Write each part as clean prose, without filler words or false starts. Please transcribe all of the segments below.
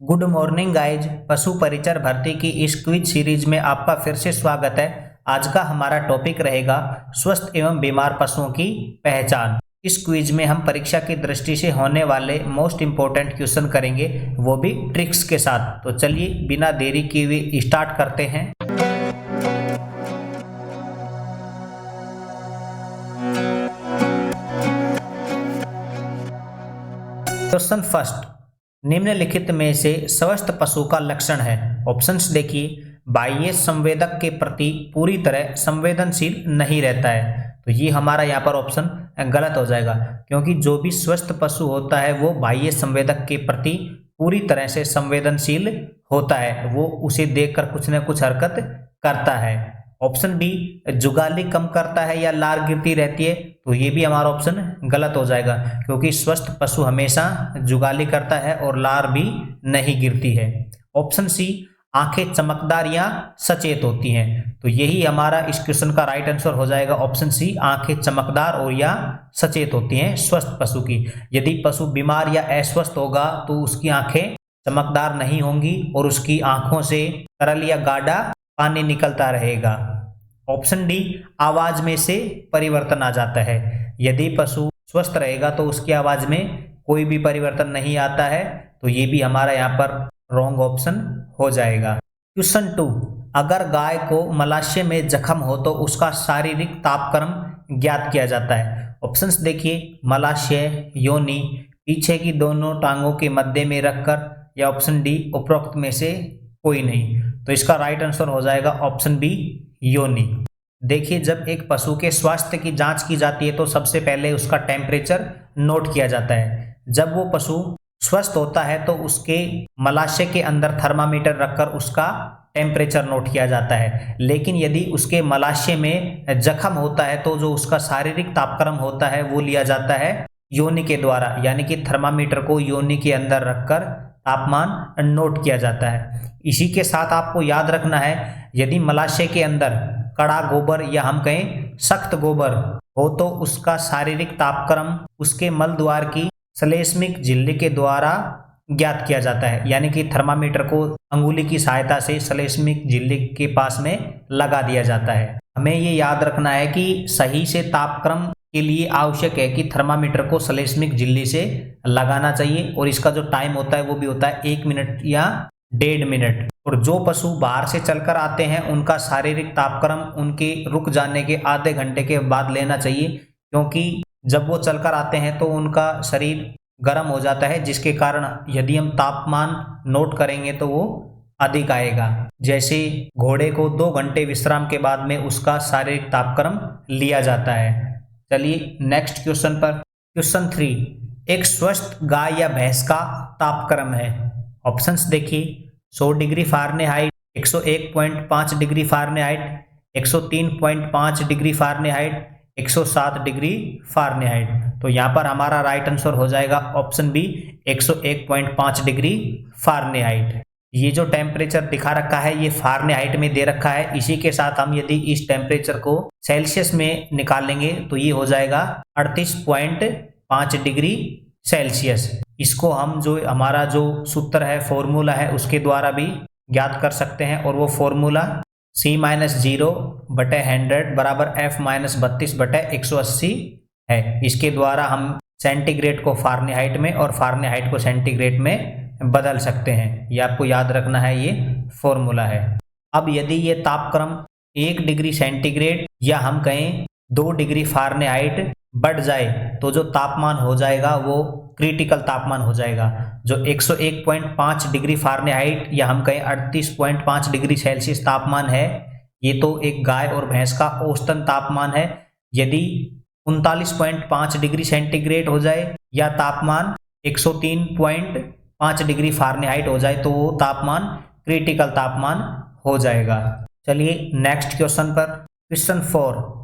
Good morning guys. पशु परिचर भर्ती की इस क्विज सीरीज में आपका फिर से स्वागत है। आज का हमारा टॉपिक रहेगा स्वस्थ एवं बीमार पशुओं की पहचान। इस क्विज में हम परीक्षा की दृष्टि से होने वाले मोस्ट इंपोर्टेंट क्वेश्चन करेंगे, वो भी ट्रिक्स के साथ। तो चलिए बिना देरी किए हुए स्टार्ट करते हैं। क्वेश्चन फर्स्ट, निम्नलिखित में से स्वस्थ पशु का लक्षण है। ऑप्शंस देखिए। बाह्य संवेदक के प्रति पूरी तरह संवेदनशील नहीं रहता है, तो ये हमारा यहाँ पर ऑप्शन गलत हो जाएगा, क्योंकि जो भी स्वस्थ पशु होता है वो बाह्य संवेदक के प्रति पूरी तरह से संवेदनशील होता है, वो उसे देखकर कुछ न कुछ हरकत करता है। ऑप्शन बी, जुगाली कम करता है या लार गिरती रहती है, तो ये भी हमारा ऑप्शन गलत हो जाएगा, क्योंकि स्वस्थ पशु हमेशा जुगाली करता है और लार भी नहीं गिरती है। ऑप्शन सी, आंखें चमकदार या सचेत होती हैं, तो यही हमारा इस क्वेश्चन का राइट आंसर हो जाएगा। ऑप्शन सी, आंखें चमकदार और या सचेत होती हैं स्वस्थ पशु की। यदि पशु बीमार या अस्वस्थ होगा तो उसकी आंखें चमकदार नहीं होंगी और उसकी आंखों से तरल या गाढ़ा पानी निकलता रहेगा। ऑप्शन डी, आवाज में से परिवर्तन आ जाता है। यदि पशु स्वस्थ रहेगा तो उसकी आवाज में कोई भी परिवर्तन नहीं आता है, तो ये भी हमारा यहाँ पर रॉन्ग ऑप्शन हो जाएगा। क्वेश्चन 2, अगर गाय को मलाशय में जख्म हो तो उसका शारीरिक तापक्रम ज्ञात किया जाता है। ऑप्शंस देखिए। मलाशय, योनि, पीछे की दोनों टांगों के मध्य में रखकर, या ऑप्शन डी, उपरोक्त में से कोई नहीं। तो इसका राइट आंसर हो जाएगा ऑप्शन बी, योनि। देखिए, जब एक पशु के स्वास्थ्य की जांच की जाती है तो सबसे पहले उसका टेम्परेचर नोट किया जाता है। जब वो पशु स्वस्थ होता है तो उसके मलाशय के अंदर थर्मामीटर रखकर उसका टेम्परेचर नोट किया जाता है। लेकिन यदि उसके मलाशय में जख्म होता है तो जो उसका शारीरिक तापक्रम होता है वो लिया जाता है योनि के द्वारा, यानी कि थर्मामीटर को योनि के अंदर रखकर तापमान नोट किया जाता है। इसी के साथ आपको याद रखना है, यदि मलाशय के अंदर कड़ा गोबर या हम कहें सख्त गोबर हो तो उसका शारीरिक तापक्रम उसके मल द्वार की श्लेष्मिक झिल्ली के द्वारा ज्ञात किया जाता है, यानी कि थर्मामीटर को अंगुली की सहायता से श्लेष्मिक झिल्ली के पास में लगा दिया जाता है। हमें ये याद रखना है कि सही से तापक्रम के लिए आवश्यक है कि थर्मामीटर को श्लेष्मिक झिल्ली से लगाना चाहिए, और इसका जो टाइम होता है वो भी होता है 1 मिनट या 1.5 मिनट। और जो पशु बाहर से चलकर आते हैं उनका शारीरिक तापक्रम उनके रुक जाने के आधे घंटे के बाद लेना चाहिए, क्योंकि जब वो चलकर आते हैं तो उनका शरीर गर्म हो जाता है, जिसके कारण यदि हम तापमान नोट करेंगे तो वो अधिक आएगा। जैसे घोड़े को 2 घंटे विश्राम के बाद में उसका शारीरिक तापक्रम लिया जाता है। चलिए नेक्स्ट क्वेश्चन पर। क्वेश्चन 3, एक स्वस्थ गाय या भैंस का तापक्रम है। ऑप्शंस देखिए। 100 degree Fahrenheit, 101.5 degree Fahrenheit, 103.5 degree Fahrenheit, 107 degree Fahrenheit. तो यहाँ पर हमारा राइट आंसर हो जाएगा ऑप्शन बी, 101.5 डिग्री फ़ारेनहाइट। ये जो टेम्परेचर दिखा रखा है ये फ़ारेनहाइट में दे रखा है। इसी के साथ हम यदि इस टेम्परेचर को सेल्सियस में निकालेंगे तो ये हो जाएगा 38.5 डिग्री सेल्सियस। इसको हम जो हमारा जो सूत्र है, फॉर्मूला है, उसके द्वारा भी ज्ञात कर सकते हैं, और वो फॉर्मूला C-0/100 बराबर F-32/180 है। इसके द्वारा हम सेंटीग्रेड को फ़ारेनहाइट में और फ़ारेनहाइट को सेंटीग्रेड में बदल सकते हैं। ये आपको याद रखना है, ये फॉर्मूला है। अब यदि ये तापक्रम 1 डिग्री सेंटीग्रेड या हम कहें 2 डिग्री फ़ारेनहाइट बढ़ जाए तो जो तापमान हो जाएगा वो क्रिटिकल तापमान हो जाएगा। जो 101.5 डिग्री फ़ारेनहाइट या हम कहें 38.5 डिग्री सेल्सियस तापमान है, ये तो एक गाय और भैंस का औसतन तापमान है। यदि 39.5 डिग्री सेंटीग्रेड हो जाए या तापमान 103.5 डिग्री फ़ारेनहाइट हो जाए तो वो तापमान क्रिटिकल तापमान हो जाएगा। चलिए नेक्स्ट क्वेश्चन पर। क्वेश्चन 4,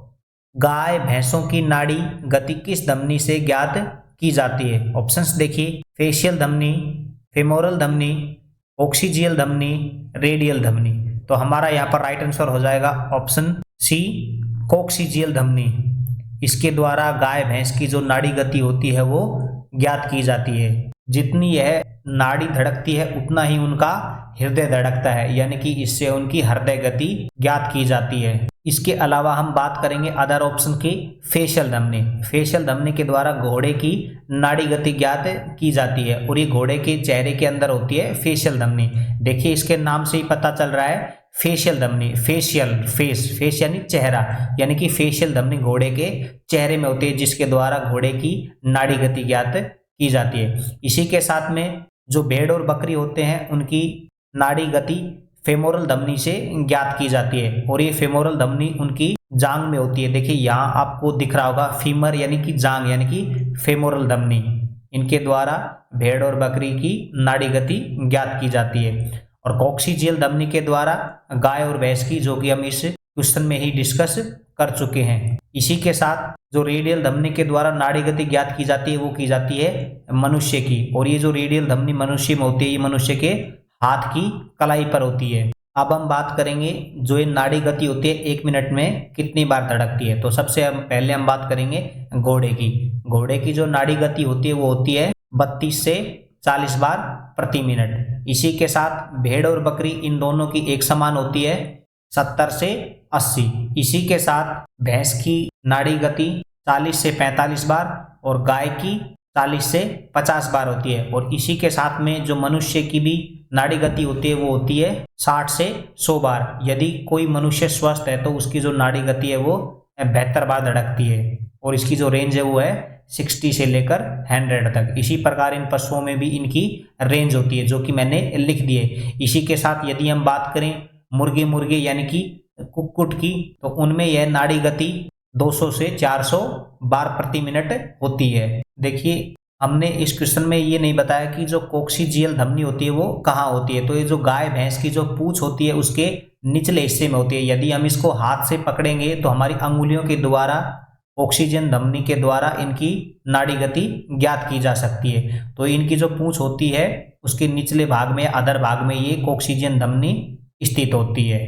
गाय भैंसों की नाड़ी गति किस धमनी से ज्ञात की जाती है। ऑप्शंस देखिए। फेशियल धमनी, फेमोरल धमनी, ऑक्सीजियल धमनी, रेडियल धमनी। तो हमारा यहाँ पर राइट आंसर हो जाएगा ऑप्शन सी, कोक्सीजियल धमनी। इसके द्वारा गाय भैंस की जो नाड़ी गति होती है वो ज्ञात की जाती है। जितनी यह नाड़ी धड़कती है उतना ही उनका हृदय धड़कता है, यानी कि इससे उनकी हृदय गति ज्ञात की जाती है। इसके अलावा हम बात करेंगे अदर ऑप्शन की, फेशियल धमनी। फेशियल धमनी के द्वारा घोड़े की नाड़ी गति ज्ञात की जाती है और ये घोड़े के चेहरे के अंदर होती है फेशियल धमनी। देखिए इसके नाम से ही पता चल रहा है फेशियल धमनी, फेशियल, फेस यानी चेहरा, यानी कि फेशियल धमनी घोड़े के चेहरे में होती है जिसके द्वारा घोड़े की नाड़ी गति ज्ञात की जाती है। इसी के साथ में जो भेड़ और बकरी होते हैं उनकी नाड़ी गति फेमोरल धमनी से ज्ञात की जाती है और ये फेमोरल धमनी उनकी जांग में होती है। देखिए यहाँ आपको दिख रहा होगा फीमर यानी कि जांग, यानी कि फेमोरल धमनी, इनके द्वारा भेड़ और बकरी की नाड़ी गति ज्ञात की जाती है। और कॉक्सिजियल धमनी के द्वारा गाय और भैंस की, जो कि हम इस क्वेश्चन में ही डिस्कस कर चुके हैं। इसी के साथ जो रेडियल धमनी के द्वारा नाड़ी गति ज्ञात की जाती है वो की जाती है मनुष्य की, और ये जो रेडियल धमनी मनुष्य में होती है ये मनुष्य के हाथ की कलाई पर होती है। अब हम बात करेंगे जो ये नाड़ी गति होती है 1 मिनट में कितनी बार धड़कती है। तो सबसे पहले हम बात करेंगे घोड़े की। घोड़े की जो नाड़ी गति होती है वो होती है 32 से 40 बार प्रति मिनट। इसी के साथ भेड़ और बकरी इन दोनों की एक समान होती है 70 से 80। इसी के साथ भैंस की नाड़ी गति 40 से 45 बार और गाय की 40 से 50 बार होती है। और इसी के साथ में जो मनुष्य की भी नाड़ी गति होती है वो होती है 60 से 100 बार। यदि कोई मनुष्य स्वस्थ है तो उसकी जो नाड़ी गति है वो 72 बार धड़कती है और इसकी जो रेंज है वो है 60 से लेकर 100 तक। इसी प्रकार इन पशुओं में भी इनकी रेंज होती है जो कि मैंने लिख दी है। इसी के साथ यदि हम बात करें मुर्गे यानी कि कुक्कुट की, तो उनमें यह नाड़ी गति 200 से 400 बार प्रति मिनट होती है। देखिए हमने इस क्वेश्चन में ये नहीं बताया कि जो कॉक्सिजियल धमनी होती है वो कहाँ होती है। तो ये जो गाय भैंस की जो पूंछ होती है उसके निचले हिस्से में होती है। यदि हम इसको हाथ से पकड़ेंगे तो हमारी अंगुलियों के द्वारा ऑक्सीजन धमनी के द्वारा इनकी नाड़ी गति ज्ञात की जा सकती है। तो इनकी जो पूंछ होती है उसके निचले भाग में, अधर भाग में ये कॉक्सिजन धमनी स्थित होती है।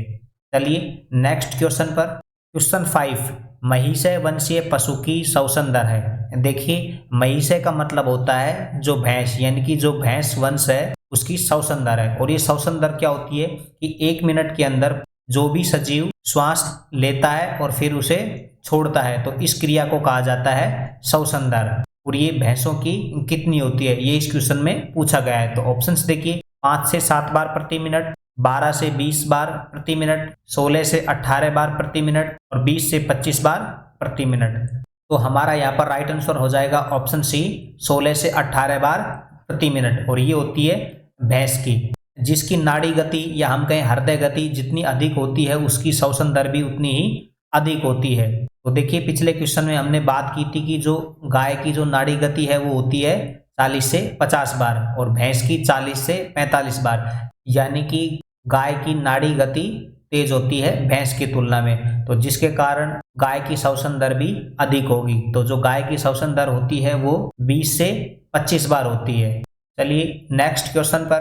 चलिए नेक्स्ट क्वेश्चन पर। क्वेश्चन 5, महिषय वंशीय पशु की श्वसन दर है। देखिए महिषय का मतलब होता है जो भैंस, यानी कि जो भैंस वंश है उसकी श्वसन दर है। और ये श्वसन दर क्या होती है कि 1 मिनट के अंदर जो भी सजीव श्वास लेता है और फिर उसे छोड़ता है तो इस क्रिया को कहा जाता है श्वसन दर। और ये भैंसों की कितनी होती है ये इस क्वेश्चन में पूछा गया है। तो ऑप्शंस देखिए 5 से 7 बार प्रति मिनट, 12 से 20 बार प्रति मिनट, 16 से 18 बार प्रति मिनट और 20 से 25 बार प्रति मिनट। तो हमारा यहाँ पर राइट आंसर हो जाएगा ऑप्शन सी, 16 से 18 बार प्रति मिनट। और ये होती है भैंस की, जिसकी नाड़ी गति या हम कहें हृदय गति जितनी अधिक होती है उसकी श्वसन दर भी उतनी ही अधिक होती है। तो देखिए पिछले क्वेश्चन में हमने बात की थी कि जो गाय की जो नाड़ी गति है वो होती है 40 से 50 बार और भैंस की 40 से 45 बार, यानी कि गाय की नाड़ी गति तेज होती है भैंस की तुलना में, तो जिसके कारण गाय की श्वसन दर भी अधिक होगी। तो जो गाय की श्वसन दर होती है वो 20 से 25 बार होती है। चलिए नेक्स्ट क्वेश्चन पर।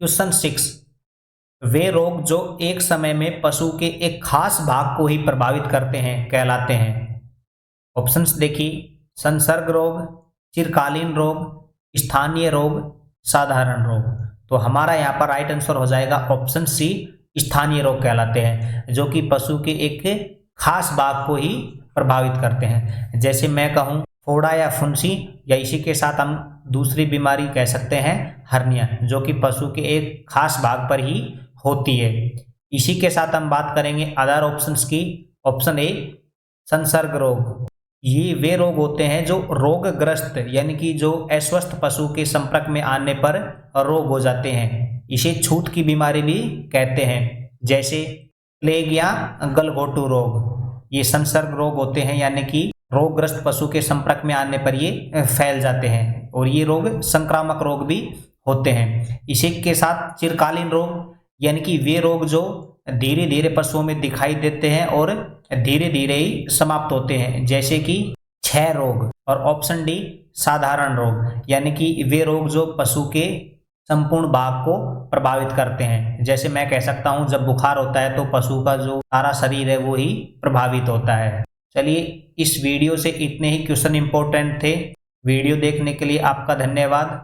क्वेश्चन 6, वे रोग जो एक समय में पशु के एक खास भाग को ही प्रभावित करते हैं कहलाते हैं। ऑप्शंस देखिए, संसर्ग रोग, चिरकालीन रोग, स्थानीय रोग, साधारण रोग। तो हमारा यहाँ पर राइट आंसर हो जाएगा ऑप्शन सी, स्थानीय रोग कहलाते हैं, जो कि पशु के एक खास भाग को ही प्रभावित करते हैं। जैसे मैं कहूँ फोड़ा या फुंसी, या इसी के साथ हम दूसरी बीमारी कह सकते हैं हर्निया, जो कि पशु के एक खास भाग पर ही होती है। इसी के साथ हम बात करेंगे अदर ऑप्शंस की। ऑप्शन ए, संसर्ग रोग। ये वे रोग होते हैं जो रोगग्रस्त यानी कि जो अस्वस्थ पशु के संपर्क में आने पर रोग हो जाते हैं। इसे छूत की बीमारी भी कहते हैं, जैसे प्लेग या गलघोटू रोग। ये संसर्ग रोग होते हैं, यानी कि रोगग्रस्त पशु के संपर्क में आने पर ये फैल जाते हैं और ये रोग संक्रामक रोग भी होते हैं। इसी के साथ चिरकालीन रोग, यानी कि वे रोग जो धीरे धीरे पशुओं में दिखाई देते हैं और धीरे धीरे ही समाप्त होते हैं, जैसे कि क्षय रोग। और ऑप्शन डी, साधारण रोग, यानी कि वे रोग जो पशु के संपूर्ण भाग को प्रभावित करते हैं। जैसे मैं कह सकता हूं जब बुखार होता है तो पशु का जो सारा शरीर है वो ही प्रभावित होता है। चलिए इस वीडियो से इतने ही क्वेश्चन इंपॉर्टेंट थे। वीडियो देखने के लिए आपका धन्यवाद।